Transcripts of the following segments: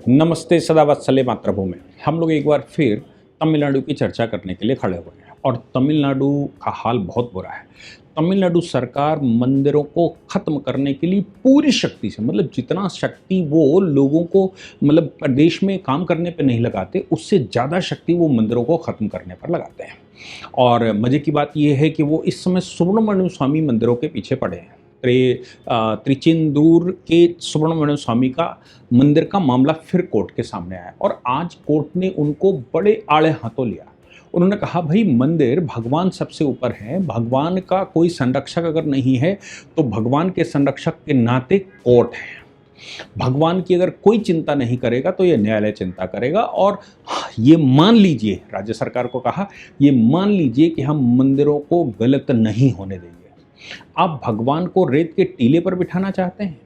नमस्ते सदा वत्सले मातृभूमि। हम लोग एक बार फिर तमिलनाडु की चर्चा करने के लिए खड़े हुए हैं और तमिलनाडु का हाल बहुत बुरा है। तमिलनाडु सरकार मंदिरों को ख़त्म करने के लिए पूरी शक्ति से, मतलब जितना शक्ति वो लोगों को, मतलब देश में काम करने पे नहीं लगाते, उससे ज़्यादा शक्ति वो मंदिरों को ख़त्म करने पर लगाते हैं। और मज़े की बात ये है कि वो इस समय सुब्रमण्य स्वामी मंदिरों के पीछे पड़े हैं। त्रिचेंदूर के सुब्रमण्य स्वामी का मंदिर का मामला फिर कोर्ट के सामने आया और आज कोर्ट ने उनको बड़े आड़े हाथों लिया। उन्होंने कहा भाई, मंदिर, भगवान सबसे ऊपर है, भगवान का कोई संरक्षक अगर नहीं है तो भगवान के संरक्षक के नाते कोर्ट है। भगवान की अगर कोई चिंता नहीं करेगा तो ये न्यायालय चिंता करेगा। और ये मान लीजिए, राज्य सरकार को कहा, ये मान लीजिए कि हम मंदिरों को गलत नहीं होने देंगे। आप भगवान को रेत के टीले पर बिठाना चाहते हैं?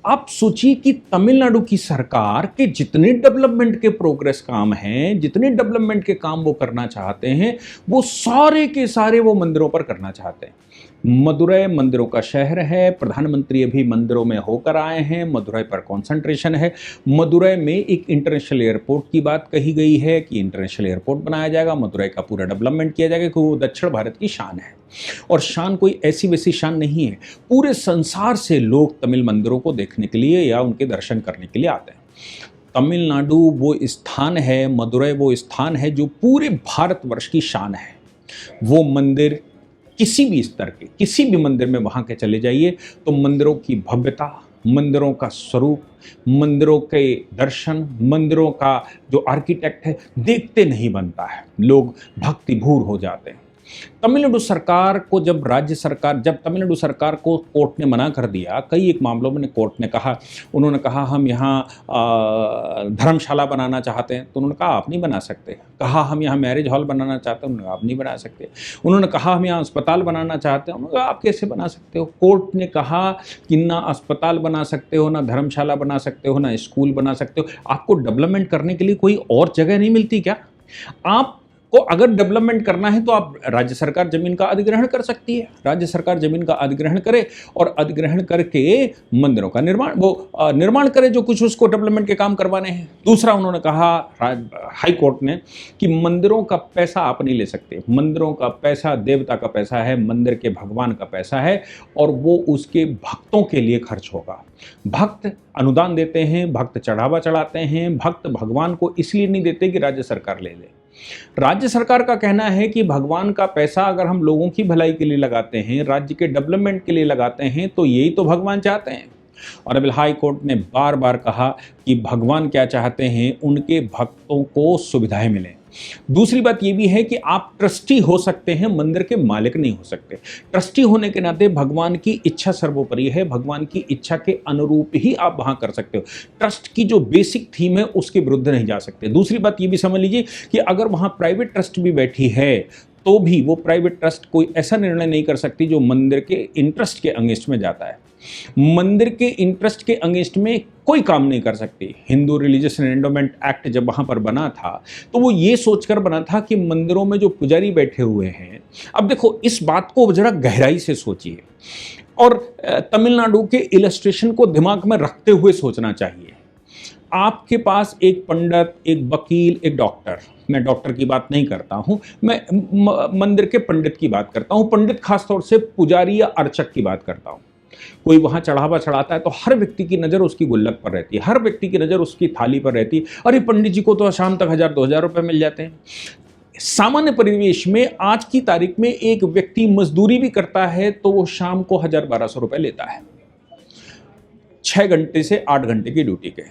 आप सोचिए कि तमिलनाडु की सरकार के जितने डेवलपमेंट के प्रोग्रेस काम हैं, जितने डेवलपमेंट के काम वो करना चाहते हैं, वो सारे के सारे वो मंदिरों पर करना चाहते हैं। मदुरै मंदिरों का शहर है, प्रधानमंत्री अभी मंदिरों में होकर आए हैं, मदुरै पर कॉन्सेंट्रेशन है। मदुरै में एक इंटरनेशनल एयरपोर्ट की बात कही गई है कि इंटरनेशनल एयरपोर्ट बनाया जाएगा, मदुरै का पूरा डेवलपमेंट किया जाएगा, क्योंकि वो दक्षिण भारत की शान है। और शान कोई ऐसी वैसी शान नहीं है, पूरे संसार से लोग तमिल मंदिरों को देखने के लिए या उनके दर्शन करने के लिए आते हैं। तमिलनाडु वो स्थान है, मदुरै वो स्थान है जो पूरे भारतवर्ष की शान है। वो मंदिर किसी भी स्तर के, किसी भी मंदिर में वहाँ के चले जाइए तो मंदिरों की भव्यता, मंदिरों का स्वरूप, मंदिरों के दर्शन, मंदिरों का जो आर्किटेक्ट है, देखते नहीं बनता है, लोग भक्तिभूर हो जाते हैं। तमिलनाडु सरकार को जब तमिलनाडु सरकार को कोर्ट ने मना कर दिया, कई एक मामलों में कोर्ट ने कहा, उन्होंने कहा हम यहाँ धर्मशाला बनाना चाहते हैं, तो उन्होंने कहा आप नहीं बना सकते। कहा हम यहाँ मैरिज हॉल बनाना चाहते हैं, उन्होंने कहा आप नहीं बना सकते। उन्होंने कहा हम यहाँ अस्पताल बनाना चाहते हैं, उन्होंने कहा आप कैसे बना सकते हो। कोर्ट ने कहा कि ना अस्पताल बना सकते हो, ना धर्मशाला बना सकते हो, ना स्कूल बना सकते हो। आपको डेवलपमेंट करने के लिए कोई और जगह नहीं मिलती क्या? आप को अगर डेवलपमेंट करना है तो आप, राज्य सरकार जमीन का अधिग्रहण कर सकती है, राज्य सरकार जमीन का अधिग्रहण करे और अधिग्रहण करके मंदिरों का निर्माण करे जो कुछ उसको डेवलपमेंट के काम करवाने हैं। दूसरा, उन्होंने कहा हाई कोर्ट ने कि मंदिरों का पैसा आप नहीं ले सकते। मंदिरों का पैसा देवता का पैसा है, मंदिर के भगवान का पैसा है और वो उसके भक्तों के लिए खर्च होगा। भक्त अनुदान देते हैं, भक्त चढ़ावा चढ़ाते हैं, भक्त भगवान को इसलिए नहीं देते कि राज्य सरकार ले ले। राज्य सरकार का कहना है कि भगवान का पैसा अगर हम लोगों की भलाई के लिए लगाते हैं, राज्य के डेवलपमेंट के लिए लगाते हैं, तो यही तो भगवान चाहते हैं। और अभी हाई कोर्ट ने बार बार कहा कि भगवान क्या चाहते हैं, उनके भक्तों को सुविधाएं मिलें। दूसरी बात यह भी है कि आप ट्रस्टी हो सकते हैं, मंदिर के मालिक नहीं हो सकते। ट्रस्टी होने के नाते भगवान की इच्छा सर्वोपरि है, भगवान की इच्छा के अनुरूप ही आप वहां कर सकते हो। ट्रस्ट की जो बेसिक थीम है उसके विरुद्ध नहीं जा सकते। दूसरी बात यह भी समझ लीजिए कि अगर वहां प्राइवेट ट्रस्ट भी बैठी है तो भी वो प्राइवेट ट्रस्ट कोई ऐसा निर्णय नहीं कर सकती जो मंदिर के इंटरेस्ट के अगेंस्ट में जाता है। मंदिर के इंटरेस्ट के अगेंस्ट में कोई काम नहीं कर सकती। हिंदू रिलीजियस एंडोमेंट एक्ट जब वहां पर बना था तो वो ये सोचकर बना था कि मंदिरों में जो पुजारी बैठे हुए हैं, अब देखो इस बात को जरा गहराई से सोचिए और तमिलनाडु के इलस्ट्रेशन को दिमाग में रखते हुए सोचना चाहिए। आपके पास एक पंडित, एक वकील, एक डॉक्टर, मैं डॉक्टर की बात नहीं करता हूं, मैं मंदिर के पंडित की बात करता हूं, पंडित खासतौर से पुजारी या अर्चक की बात करता हूं। कोई वहां चढ़ावा चढ़ाता है तो हर व्यक्ति की नज़र उसकी गुल्लक पर रहती है, हर व्यक्ति की नज़र उसकी थाली पर रहती है। अरे पंडित जी को तो शाम तक 1000-2000 रुपए मिल जाते हैं। सामान्य परिवेश में आज की तारीख में एक व्यक्ति मजदूरी भी करता है तो वो शाम को 1000-1200 रुपए लेता है, 6 घंटे से 8 घंटे की ड्यूटी के।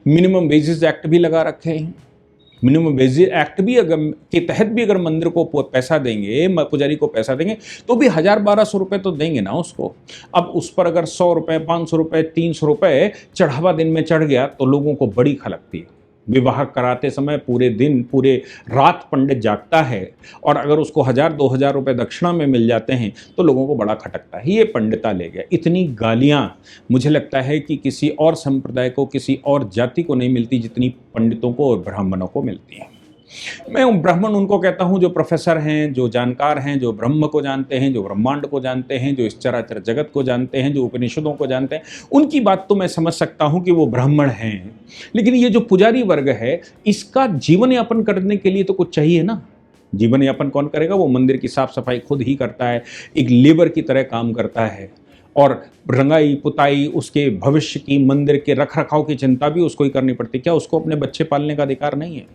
मिनिमम वेजेस एक्ट भी लगा रखे हैं। मिनिमम वेजेस एक्ट भी अगर के तहत भी अगर मंदिर को पैसा देंगे, पुजारी को पैसा देंगे, तो भी 1000-1200 रुपए तो देंगे ना उसको। अब उस पर अगर 100 रुपए, 500 रुपए, 300 रुपए चढ़ावा दिन में चढ़ गया तो लोगों को बड़ी खलकती है। विवाह कराते समय पूरे दिन, पूरे रात पंडित जागता है और अगर उसको 1000-2000 रुपए दक्षिणा में मिल जाते हैं तो लोगों को बड़ा खटकता है, ये पंडिता ले गया। इतनी गालियां मुझे लगता है कि किसी और संप्रदाय को, किसी और जाति को नहीं मिलती जितनी पंडितों को और ब्राह्मणों को मिलती हैं। मैं ब्राह्मण उनको कहता हूँ जो प्रोफेसर हैं, जो जानकार हैं, जो ब्रह्म को जानते हैं, जो ब्रह्मांड को जानते हैं, जो इस चराचर जगत को जानते हैं, जो उपनिषदों को जानते हैं। उनकी बात तो मैं समझ सकता हूँ कि वो ब्राह्मण हैं, लेकिन ये जो पुजारी वर्ग है, इसका जीवन यापन करने के लिए तो कुछ चाहिए ना। जीवन यापन कौन करेगा? वो मंदिर की साफ सफाई खुद ही करता है, एक लेबर की तरह काम करता है, और रंगाई पुताई, उसके भविष्य की, मंदिर के रख रखाव की चिंता भी उसको ही करनी पड़ती है। क्या उसको अपने बच्चे पालने का अधिकार नहीं है?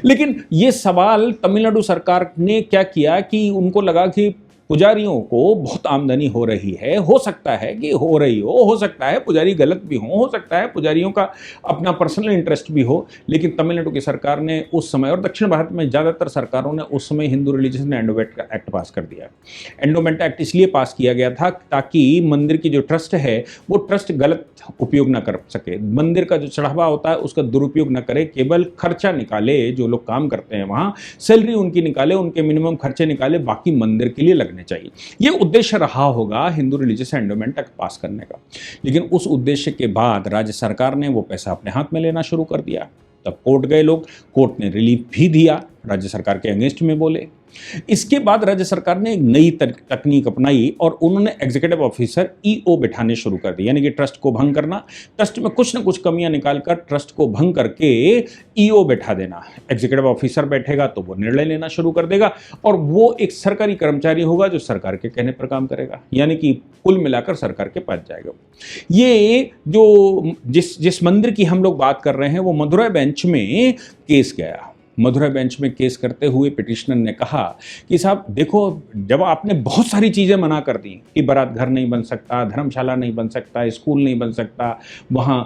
लेकिन ये सवाल तमिलनाडु सरकार ने क्या किया कि उनको लगा कि पुजारियों को बहुत आमदनी हो रही है, हो सकता है कि हो रही हो सकता है पुजारी गलत भी हो सकता है पुजारियों का अपना पर्सनल इंटरेस्ट भी हो, लेकिन तमिलनाडु की सरकार ने उस समय, और दक्षिण भारत में ज़्यादातर सरकारों ने उस समय हिंदू रिलीजियस एंडोमेंट एक्ट पास कर दिया। एंडोमेंट एक्ट इसलिए पास किया गया था ताकि मंदिर की जो ट्रस्ट है वो ट्रस्ट गलत उपयोग ना कर सके, मंदिर का जो चढ़ावा होता है उसका दुरुपयोग ना करे, केवल खर्चा निकाले, जो लोग काम करते हैं वहाँ सैलरी उनकी निकाले, उनके मिनिमम खर्चे निकाले, बाकी मंदिर के लिए लगने चाहिए। ये उद्देश्य रहा होगा हिंदू रिलीजियस एंडोमेंट एक्ट पास करने का, लेकिन उस उद्देश्य के बाद राज्य सरकार ने वो पैसा अपने हाथ में लेना शुरू कर दिया। तब कोर्ट गए लोग, कोर्ट ने रिलीफ भी दिया, राज्य सरकार के अगेंस्ट में बोले। इसके बाद राज्य सरकार ने एक नई तकनीक अपनाई और उन्होंने एग्जीक्यूटिव ऑफिसर ईओ बिठाने शुरू कर दिए, यानी कि ट्रस्ट को भंग करना, ट्रस्ट में कुछ ना कुछ कमियां निकालकर ट्रस्ट को भंग करके ईओ बैठा देना। एग्जीक्यूटिव ऑफिसर बैठेगा तो वो निर्णय लेना शुरू कर देगा, और वो एक सरकारी कर्मचारी होगा जो सरकार के कहने पर काम करेगा, यानी कि कुल मिलाकर सरकार के पास जाएगा। ये जो जिस मंदिर की हम लोग बात कर रहे हैं वो मदुरै बेंच में केस गया। मदुरै बेंच में केस करते हुए पिटिशनर ने कहा कि साहब देखो, जब आपने बहुत सारी चीज़ें मना कर दी कि बारात घर नहीं बन सकता, धर्मशाला नहीं बन सकता, स्कूल नहीं बन सकता, वहाँ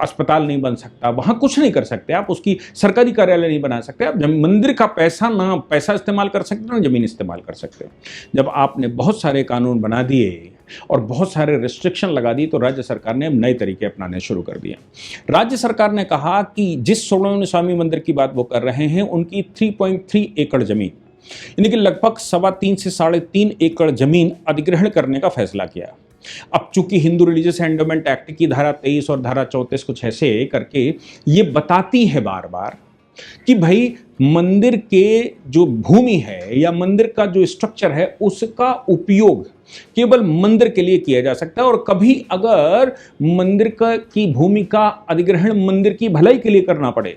अस्पताल नहीं बन सकता, वहाँ कुछ नहीं कर सकते आप, उसकी सरकारी कार्यालय नहीं बना सकते आप, मंदिर का पैसा इस्तेमाल कर सकते हो ना ज़मीन इस्तेमाल कर सकते हो। जब आपने बहुत सारे कानून बना दिए और बहुत सारे रिस्ट्रिक्शन लगा दी तो राज्य सरकार ने नए तरीके अपनाने शुरू कर दिए। राज्य सरकार ने कहा कि जिस सुब्रमण्य स्वामी मंदिर की बात वो कर रहे हैं उनकी 3.3 एकड़ जमीन, यानी कि लगभग 3.25 से 3.5 एकड़ जमीन अधिग्रहण करने का फैसला किया। अब चूंकि हिंदू रिलीजियस एंडोमेंट एक्ट की धारा 23 और धारा 34 कुछ ऐसे करके ये बताती है बार बार कि भाई मंदिर के जो भूमि है या मंदिर का जो स्ट्रक्चर है उसका उपयोग केवल मंदिर के लिए किया जा सकता है, और कभी अगर मंदिर की भूमि का अधिग्रहण मंदिर की भलाई के लिए करना पड़े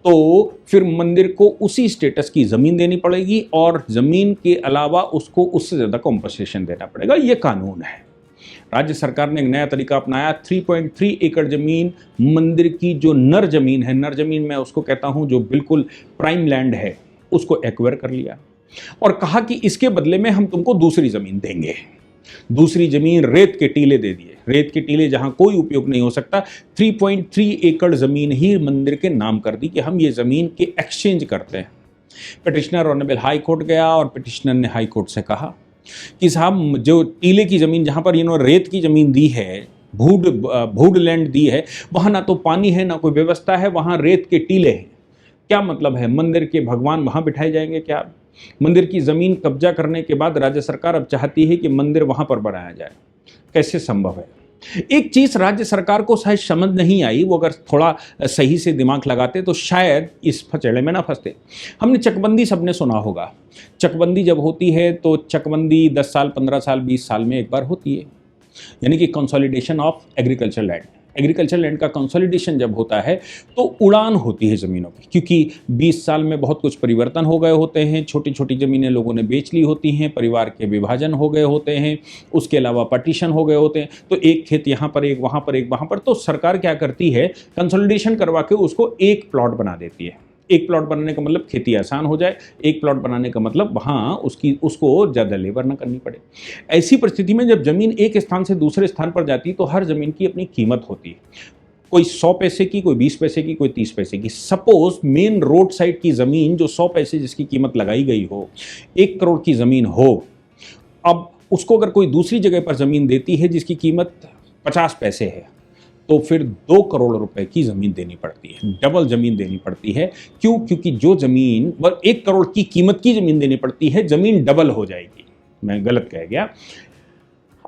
तो फिर मंदिर को उसी स्टेटस की जमीन देनी पड़ेगी, और जमीन के अलावा उसको उससे ज्यादा कॉम्पनसेशन देना पड़ेगा। यह कानून है। राज्य सरकार ने एक नया तरीका अपनाया, 3.3 एकड़ जमीन मंदिर की जो नर जमीन है, नर जमीन मैं उसको कहता हूं जो बिल्कुल प्राइम लैंड है, उसको एक्वायर कर लिया और कहा कि इसके बदले में हम तुमको दूसरी जमीन देंगे। दूसरी जमीन रेत के टीले दे दिए, रेत के टीले जहां कोई उपयोग नहीं हो सकता, 3.3 एकड़ जमीन ही मंदिर के नाम कर दी कि हम ये जमीन के एक्सचेंज करते हैं। पिटिशनर ऑनरेबल हाई कोर्ट गया और पिटिशनर ने हाई कोर्ट से कहा कि साहब जो टीले की जमीन, जहां पर इन्होंने रेत की जमीन दी है, भूड लैंड दी है, वहां ना तो पानी है ना कोई व्यवस्था है, वहां रेत के टीले हैं। क्या मतलब है? मंदिर के भगवान वहां बिठाए जाएंगे क्या? मंदिर की जमीन कब्जा करने के बाद राज्य सरकार अब चाहती है कि मंदिर वहां पर बनाया जाए। कैसे संभव है? एक चीज राज्य सरकार को शायद समझ नहीं आई, वो अगर थोड़ा सही से दिमाग लगाते तो शायद इस फचेड़े में ना फंसते। हमने चकबंदी सबने सुना होगा। चकबंदी जब होती है तो चकबंदी 10 साल, 15 साल, 20 साल में एक बार होती है, यानी कि consolidation of agriculture land. Agriculture land का कंसोलिडेशन जब होता है तो उड़ान होती है ज़मीनों की, क्योंकि 20 साल में बहुत कुछ परिवर्तन हो गए होते हैं। छोटी छोटी ज़मीनें लोगों ने बेच ली होती हैं, परिवार के विभाजन हो गए होते हैं, उसके अलावा पार्टीशन हो गए होते हैं, तो एक खेत यहाँ पर, एक वहाँ पर, एक वहाँ पर। तो सरकार क्या करती है, कंसोलिडेशन करवा के उसको एक प्लॉट बना देती है। एक प्लॉट बनाने का मतलब खेती आसान हो जाए, एक प्लॉट बनाने का मतलब वहाँ उसको ज़्यादा लेबर ना करनी पड़े। ऐसी परिस्थिति में जब ज़मीन एक स्थान से दूसरे स्थान पर जाती है तो हर ज़मीन की अपनी कीमत होती है, कोई 100 पैसे की, कोई 20 पैसे की, कोई 30 पैसे की। सपोज मेन रोड साइड की ज़मीन जो 100 पैसे जिसकी कीमत लगाई गई हो, 1 करोड़ की ज़मीन हो, अब उसको अगर कोई दूसरी जगह पर ज़मीन देती है जिसकी कीमत 50 पैसे है तो फिर 2 करोड़ रुपए की ज़मीन देनी पड़ती है, डबल ज़मीन देनी पड़ती है। क्यों? क्योंकि जो ज़मीन 1 करोड़ की कीमत की ज़मीन देनी पड़ती है, ज़मीन डबल हो जाएगी। मैं गलत कह गया।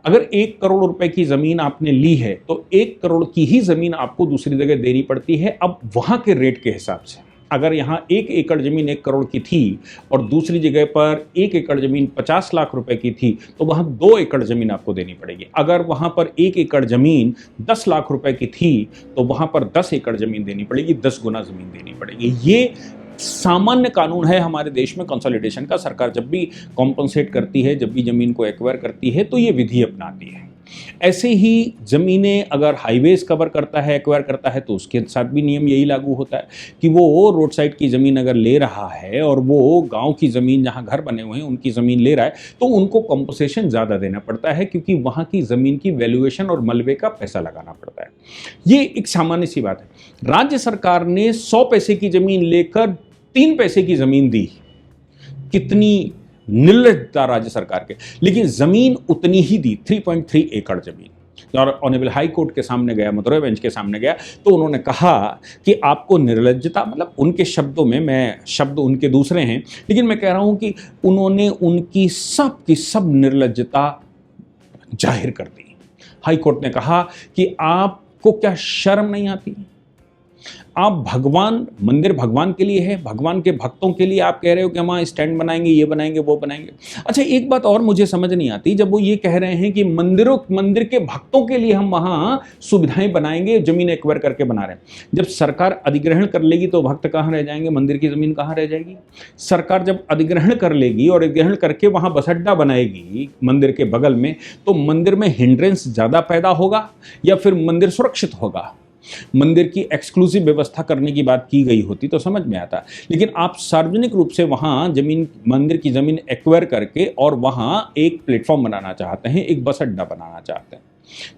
अगर 1 करोड़ रुपए की ज़मीन आपने ली है तो 1 करोड़ की ही ज़मीन आपको दूसरी जगह देनी पड़ती है, अब वहाँ के रेट के हिसाब से। अगर यहाँ 1 एकड़ ज़मीन 1 करोड़ की थी और दूसरी जगह पर 1 एकड़ ज़मीन 50 लाख रुपए की थी, तो वहाँ 2 एकड़ ज़मीन आपको देनी पड़ेगी। अगर वहाँ पर 1 एकड़ ज़मीन 10 लाख रुपए की थी, तो वहाँ पर 10 एकड़ ज़मीन देनी पड़ेगी, 10 गुना ज़मीन देनी पड़ेगी। ये सामान्य कानून है हमारे देश में कंसोलिडेशन का। सरकार जब भी कॉम्पनसेट करती है, जब भी ज़मीन को एक्वायर करती है, तो ये विधि अपनाती है। ऐसे ही ज़मीनें अगर हाईवेज कवर करता है, एक्वायर करता है, तो उसके साथ भी नियम यही लागू होता है कि वो रोड साइड की ज़मीन अगर ले रहा है और वो गांव की ज़मीन जहां घर बने हुए हैं उनकी ज़मीन ले रहा है, तो उनको कंपनसेशन ज़्यादा देना पड़ता है, क्योंकि वहां की ज़मीन की वैल्यूएशन और मलबे का पैसा लगाना पड़ता है। ये एक सामान्य सी बात है। राज्य सरकार ने 100 पैसे की ज़मीन लेकर 3 पैसे की ज़मीन दी। कितनी निर्लजता राज्य सरकार के। लेकिन जमीन उतनी ही दी, 3.3 एकड़ जमीन। और ऑनरेबल हाई कोर्ट के सामने गया, मदुरई बेंच के सामने गया, तो उन्होंने कहा कि आपको निर्लजता, मतलब उनके शब्दों में, मैं शब्द उनके दूसरे हैं, लेकिन मैं कह रहा हूं कि उन्होंने उनकी सब की सब निर्लजता जाहिर कर दी। हाई कोर्ट ने कहा कि आपको क्या शर्म नहीं आती? आप भगवान, मंदिर भगवान के लिए है, भगवान के भक्तों के लिए आप कह रहे हो कि हम वहाँ स्टैंड बनाएंगे, ये बनाएंगे, वो बनाएंगे। अच्छा, एक बात और मुझे समझ नहीं आती, जब वो ये कह रहे हैं कि मंदिर के भक्तों के लिए हम वहाँ सुविधाएं बनाएंगे, जमीन एक्वायर करके बना रहे हैं, जब सरकार अधिग्रहण कर लेगी तो भक्त कहाँ रह जाएंगे, मंदिर की जमीन कहाँ रह जाएगी? सरकार जब अधिग्रहण कर लेगी और अधिग्रहण करके वहाँ बस अड्डा बनाएगी मंदिर के बगल में, तो मंदिर में हिंड्रेंस ज़्यादा पैदा होगा या फिर मंदिर सुरक्षित होगा? मंदिर की एक्सक्लूसिव व्यवस्था करने की बात की गई होती तो समझ में आता, लेकिन आप सार्वजनिक रूप से वहां जमीन, मंदिर की जमीन एक्वायर करके और वहां एक प्लेटफॉर्म बनाना चाहते हैं, एक बस अड्डा बनाना चाहते हैं,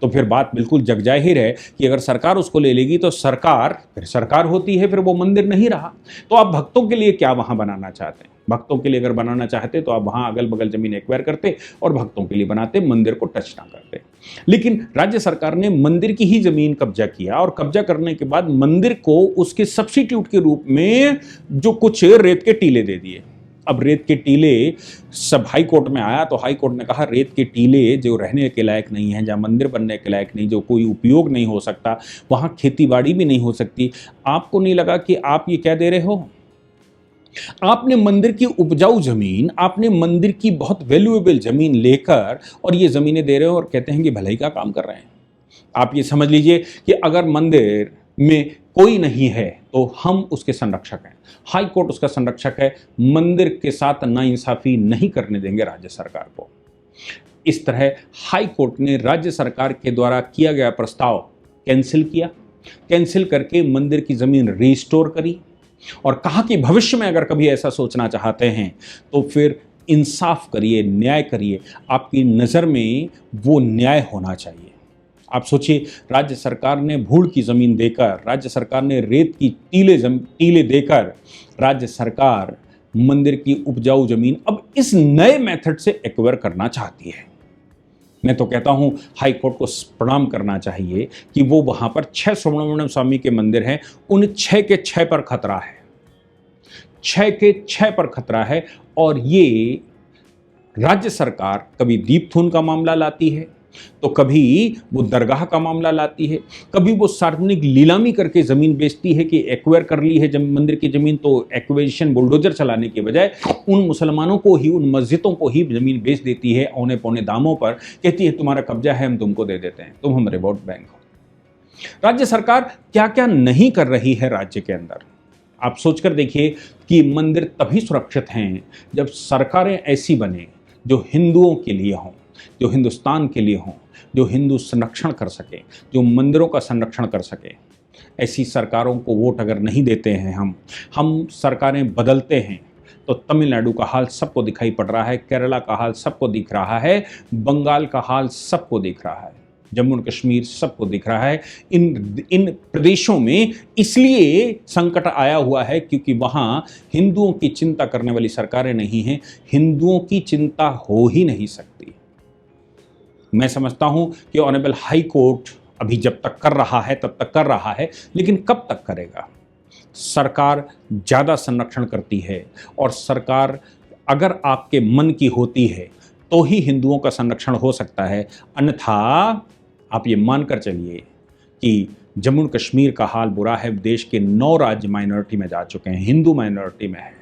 तो फिर बात बिल्कुल जग जाहिर है कि अगर सरकार उसको ले लेगी तो सरकार फिर सरकार होती है, फिर वो मंदिर नहीं रहा। तो आप भक्तों के लिए क्या वहां बनाना चाहते हैं? भक्तों के लिए अगर बनाना चाहते तो आप वहां अगल बगल जमीन एक्वायर करते और भक्तों के लिए बनाते, मंदिर को टच ना करते। लेकिन राज्य सरकार ने मंदिर की ही जमीन कब्जा किया और कब्जा करने के बाद मंदिर को उसके सब्स्टिट्यूट के रूप में जो कुछ रेत के टीले दे दिए। अब रेत के टीले सब हाई कोर्ट में आया, तो हाई कोर्ट ने कहा रेत के टीले जो रहने के लायक नहीं है, जहाँ मंदिर बनने के लायक नहीं, जो कोई उपयोग नहीं हो सकता, वहाँ खेती बाड़ी भी नहीं हो सकती। आपको नहीं लगा कि आप ये क्या दे रहे हो? आपने मंदिर की उपजाऊ जमीन, आपने मंदिर की बहुत वैल्यूएबल जमीन लेकर और ये जमीनें दे रहे हो और कहते हैं कि भलाई का काम कर रहे हैं। आप ये समझ लीजिए कि अगर मंदिर में कोई नहीं है तो हम उसके संरक्षक हैं, हाई कोर्ट उसका संरक्षक है। मंदिर के साथ नाइंसाफी नहीं करने देंगे राज्य सरकार को। इस तरह हाई कोर्ट ने राज्य सरकार के द्वारा किया गया प्रस्ताव कैंसिल किया, कैंसिल करके मंदिर की जमीन रिस्टोर करी और कहा कि भविष्य में अगर कभी ऐसा सोचना चाहते हैं तो फिर इंसाफ करिए, न्याय करिए। आपकी नज़र में वो न्याय होना चाहिए। आप सोचिए, राज्य सरकार ने भूड़ की ज़मीन देकर, राज्य सरकार ने रेत की टीले देकर, राज्य सरकार मंदिर की उपजाऊ ज़मीन अब इस नए मेथड से एक्वायर करना चाहती है। मैं तो कहता हूं हाई कोर्ट को प्रणाम करना चाहिए कि वो वहां पर 6 सुब्रमण्यम स्वामी के मंदिर हैं, उन 6 के 6 पर खतरा है, 6 के 6 पर खतरा है। और ये राज्य सरकार कभी दीपथून का मामला लाती है, तो कभी वो दरगाह का मामला लाती है, कभी वो सार्वजनिक लीलामी करके जमीन बेचती है कि एक्वायर कर ली है मंदिर की जमीन, तो एक्वेजिशन बुलडोजर चलाने के बजाय उन मुसलमानों को ही, उन मस्जिदों को ही जमीन बेच देती है औने पौने दामों पर, कहती है तुम्हारा कब्जा है, हम तुमको दे देते हैं, तुम हमारे वोट बैंक हो। राज्य सरकार क्या क्या नहीं कर रही है राज्य के अंदर। आप सोचकर देखिए कि मंदिर तभी सुरक्षित हैं जब सरकारें ऐसी बने जो हिंदुओं के लिए हों, जो हिंदुस्तान के लिए हों, जो हिंदू संरक्षण कर सके, जो मंदिरों का संरक्षण कर सके। ऐसी सरकारों को वोट अगर नहीं देते हैं हम सरकारें बदलते हैं, तो तमिलनाडु का हाल सबको दिखाई पड़ रहा है, केरला का हाल सबको दिख रहा है, बंगाल का हाल सबको दिख रहा है, जम्मू और कश्मीर सबको दिख रहा है। इन प्रदेशों में इसलिए संकट आया हुआ है क्योंकि वहाँ हिंदुओं की चिंता करने वाली सरकारें नहीं हैं, हिंदुओं की चिंता हो ही नहीं सकती। मैं समझता हूं कि ऑनरेबल हाई कोर्ट अभी जब तक कर रहा है तब तक कर रहा है, लेकिन कब तक करेगा? सरकार ज़्यादा संरक्षण करती है और सरकार अगर आपके मन की होती है तो ही हिंदुओं का संरक्षण हो सकता है, अन्यथा आप ये मानकर चलिए कि जम्मू कश्मीर का हाल बुरा है, देश के 9 राज्य माइनॉरिटी में जा चुके हैं, हिंदू माइनॉरिटी में है।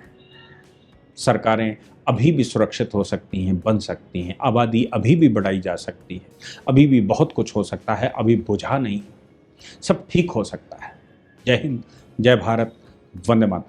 सरकारें अभी भी सुरक्षित हो सकती हैं, बन सकती हैं, आबादी अभी भी बढ़ाई जा सकती है, अभी भी बहुत कुछ हो सकता है, अभी बुझा नहीं, सब ठीक हो सकता है। जय हिंद, जय भारत, वंदे मातरम।